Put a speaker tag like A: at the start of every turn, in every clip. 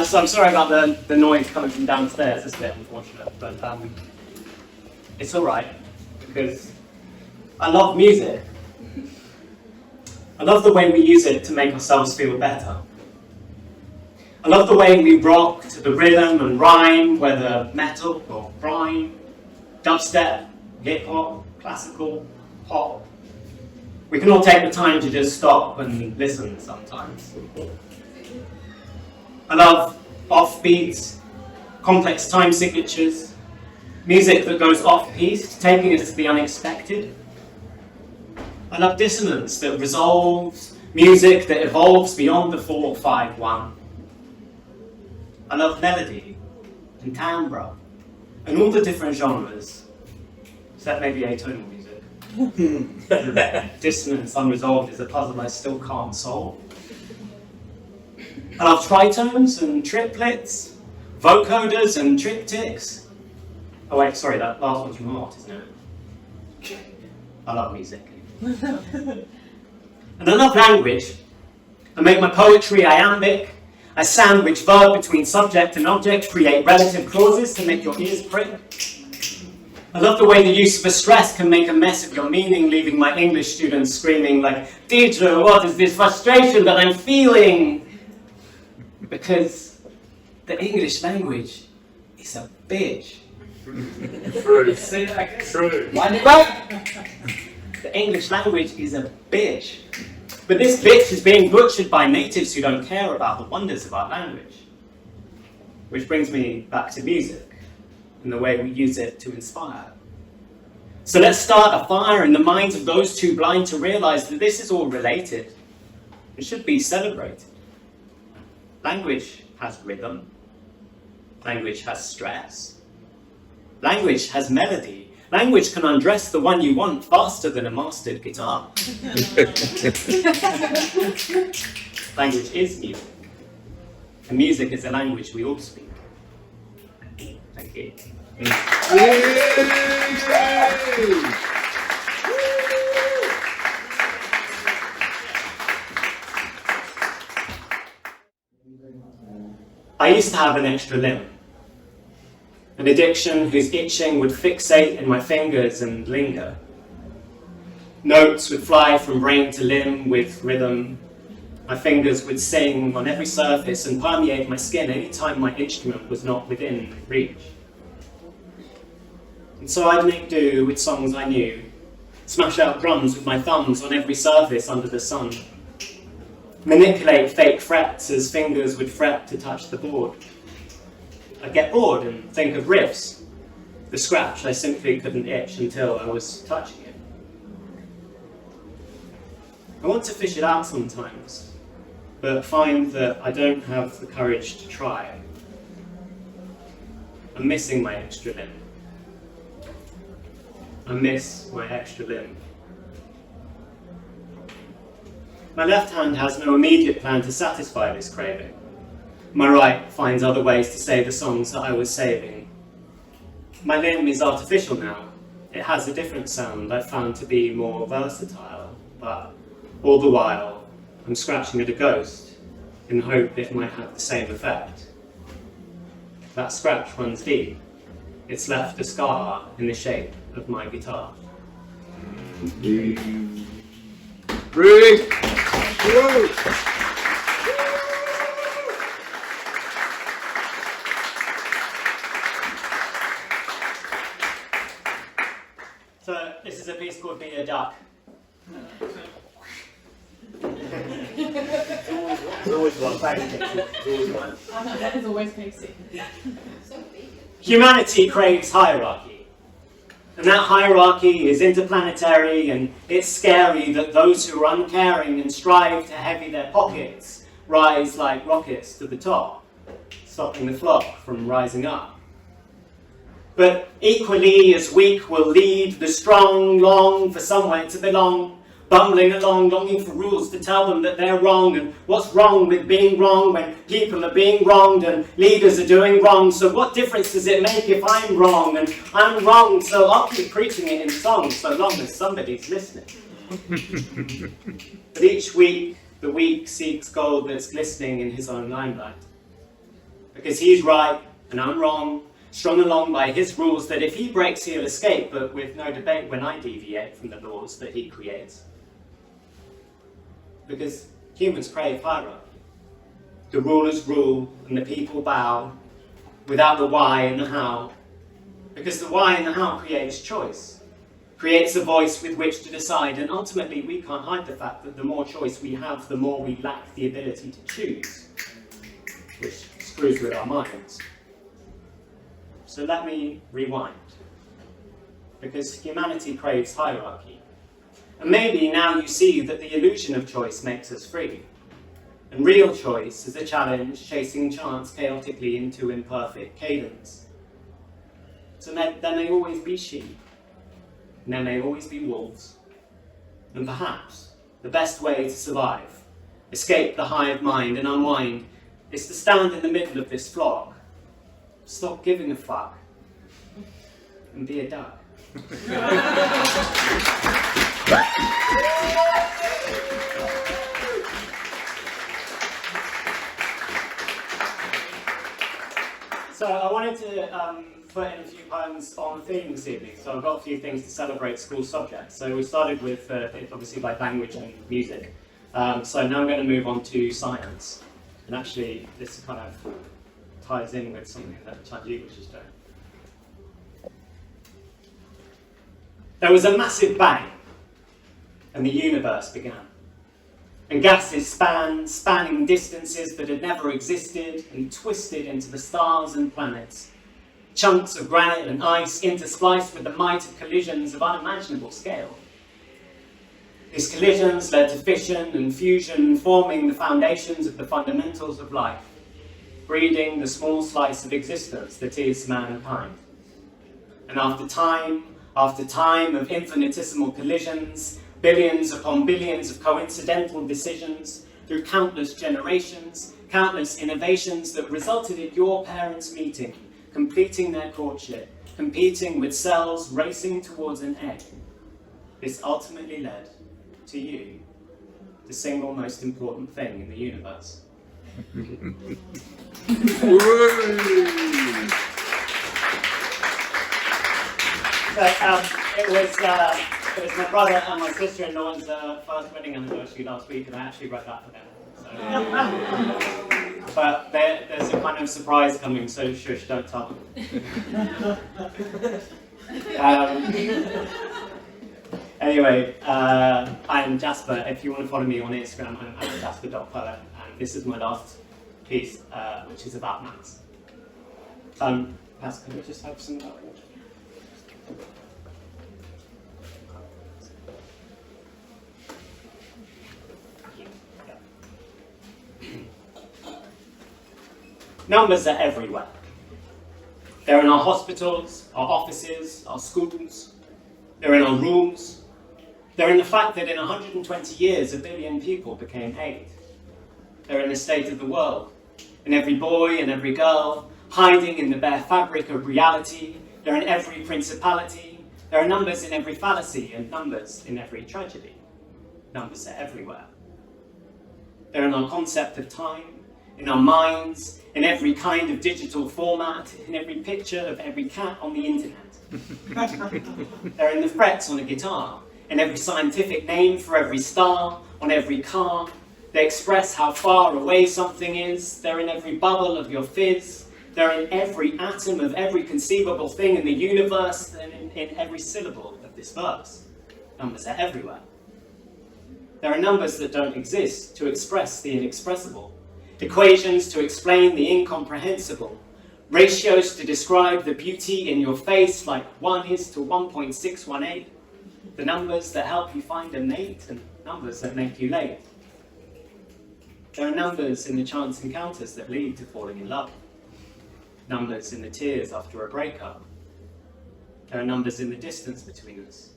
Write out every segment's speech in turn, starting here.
A: So I'm sorry about the noise coming from downstairs. It's a bit unfortunate, but it's all right because I love music. I love the way we use it to make ourselves feel better. I love the way we rock to the rhythm and rhyme, whether metal or grime, dubstep, hip-hop, classical, pop. We can all take the time to just stop and listen sometimes. I love offbeats, complex time signatures, music that goes off-piste, taking us to the unexpected. I love dissonance that resolves, music that evolves beyond the 4-5-1. I love melody and timbre and all the different genres, except maybe atonal music. Dissonance unresolved is a puzzle I still can't solve. I love tritones and triplets, vocoders and triptychs. Oh wait, sorry, that last one's from art, isn't it? I love music. And I love language. I make my poetry iambic. I sandwich verb between subject and object, create relative clauses to make your ears prick. I love the way the use of a stress can make a mess of your meaning, leaving my English students screaming like, "Teacher, what is this frustration that I'm feeling?" Because the English language is a bitch.
B: True.
A: Say that again.
B: True.
A: The English language is a bitch. But this bitch is being butchered by natives who don't care about the wonders of our language. Which brings me back to music and the way we use it to inspire. So let's start a fire in the minds of those too blind to realize that this is all related. It should be celebrated. Language has rhythm. Language has stress. Language has melody. Language can undress the one you want faster than a mastered guitar. Language is music. And music is a language we all speak. Thank you. I used to have an extra limb. An addiction whose itching would fixate in my fingers and linger. Notes would fly from brain to limb with rhythm. My fingers would sing on every surface and permeate my skin any time my instrument was not within reach. And so I'd make do with songs I knew, smash out drums with my thumbs on every surface under the sun, manipulate fake frets as fingers would fret to touch the board. I'd get bored and think of riffs, the scratch I simply couldn't itch until I was touching it. I want to fish it out sometimes, but find that I don't have the courage to try. I'm missing my extra limb. I miss my extra limb. My left hand has no immediate plan to satisfy this craving. My right finds other ways to say the songs that I was saving. My limb is artificial now. It has a different sound I've found to be more versatile, but all the while I'm scratching at a ghost in the hope it might have the same effect. That scratch runs deep. It's left a scar in the shape of my guitar.
B: Rude.
A: So this is a piece called Be a Duck.
B: There's always one. There's always one.
C: That is always Casey.
A: Humanity craves hierarchy. And that hierarchy is interplanetary, and it's scary that those who are uncaring and strive to heavy their pockets rise like rockets to the top, stopping the flock from rising up. But equally as weak will lead, the strong long for somewhere to belong, bumbling along, longing for rules to tell them that they're wrong, and what's wrong with being wrong when people are being wronged and leaders are doing wrong. So what difference does it make if I'm wrong and I'm wrong? So I'll keep preaching it in song so long as somebody's listening. But each week, the weak seeks gold that's glistening in his own limelight. because he's right and I'm wrong, strung along by his rules that if he breaks he'll escape, but with no debate when I deviate from the laws that he creates. Because humans crave hierarchy. The rulers rule and the people bow without the why and the how. Because the why and the how creates choice, creates a voice with which to decide, and ultimately we can't hide the fact that the more choice we have, the more we lack the ability to choose, which screws with our minds. So let me rewind, because humanity craves hierarchy. And maybe now you see that the illusion of choice makes us free. And real choice is a challenge chasing chance chaotically into imperfect cadence. So there may always be sheep, and there may always be wolves. And perhaps the best way to survive, escape the hive mind and unwind, is to stand in the middle of this flock, stop giving a fuck, and be a duck. So I wanted to put in a few poems on theme this evening. So I've got a few things to celebrate school subjects. So we started with, obviously, by language and music. So now I'm going to move on to science. And actually, this kind of ties in with something that Chanji was just doing. There was a massive bang, and the universe began. And gases spanning distances that had never existed, and twisted into the stars and planets. Chunks of granite and ice interspliced with the might of collisions of unimaginable scale. These collisions led to fission and fusion, forming the foundations of the fundamentals of life, breeding the small slice of existence that is mankind. And after time of infinitesimal collisions, billions upon billions of coincidental decisions, through countless generations, countless innovations that resulted in your parents meeting, completing their courtship, competing with cells racing towards an egg. This ultimately led to you, the single most important thing in the universe. So, it was my brother and my sister-in-law's first wedding anniversary last week, and I actually wrote that for them. So, but there's a kind of surprise coming, so shush, don't tell them. Anyway, I'm Jasper. If you want to follow me on Instagram, I'm jasper.poet, and this is my last piece, which is about maths. Can we just have some of that water? Numbers are everywhere. They're in our hospitals, our offices, our schools. They're in our rooms. They're in the fact that in 120 years, 1 billion people became 8. They're in the state of the world, in every boy and every girl, hiding in the bare fabric of reality. They're in every principality. There are numbers in every fallacy and numbers in every tragedy. Numbers are everywhere. They're in our concept of time, in our minds, in every kind of digital format, in every picture of every cat on the internet. They're in the frets on a guitar, in every scientific name for every star, on every car. They express how far away something is. They're in every bubble of your fizz. They're in every atom of every conceivable thing in the universe, and in every syllable of this verse. Numbers are everywhere. There are numbers that don't exist to express the inexpressible. Equations to explain the incomprehensible, ratios to describe the beauty in your face like 1 is to 1.618, the numbers that help you find a mate and numbers that make you late. There are numbers in the chance encounters that lead to falling in love, numbers in the tears after a breakup. There are numbers in the distance between us,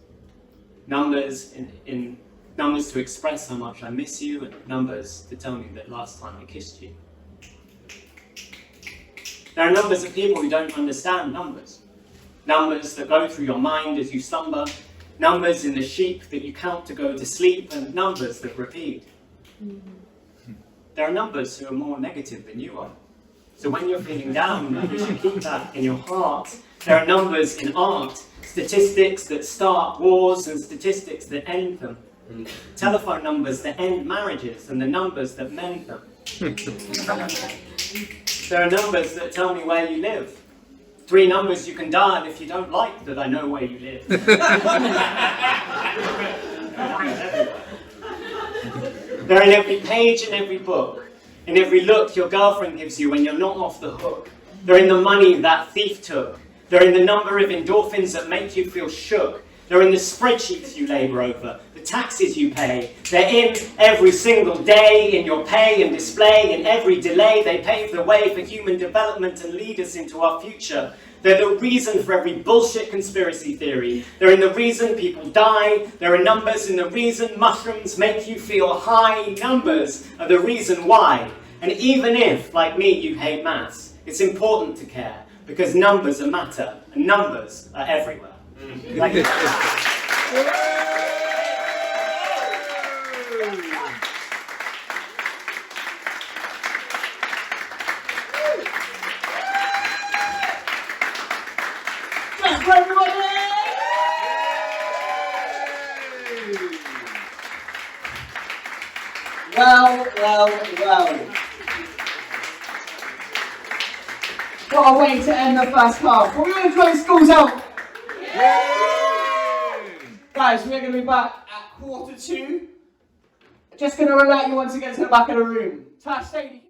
A: numbers in numbers to express how much I miss you, and numbers to tell me that last time I kissed you. There are numbers of people who don't understand numbers. Numbers that go through your mind as you slumber, numbers in the sheep that you count to go to sleep, and numbers that repeat. There are numbers who are more negative than you are. So when you're feeling down, you should keep that in your heart. There are numbers in art, statistics that start wars and statistics that end them. Telephone numbers that end marriages and the numbers that mend them. There are numbers that tell me where you live. 3 numbers you can dial if you don't like that I know where you live. They're in every page and every book. In every look your girlfriend gives you when you're not off the hook. They're in the money that thief took. They're in the number of endorphins that make you feel shook. They're in the spreadsheets you labour over, the taxes you pay. They're in every single day, in your pay and display, in every delay. They pave the way for human development and lead us into our future. They're the reason for every bullshit conspiracy theory. They're in the reason people die. There are numbers in the reason mushrooms make you feel high. Numbers are the reason why. And even if, like me, you hate maths, it's important to care, because numbers are matter, and numbers are everywhere. Thank you.
C: Thanks for everybody! Well. What a way to end the first half. We're going to close schools out. Guys, we're going to be back at 1:45. Just going to alert you once again to the back of the room. Tash, stay.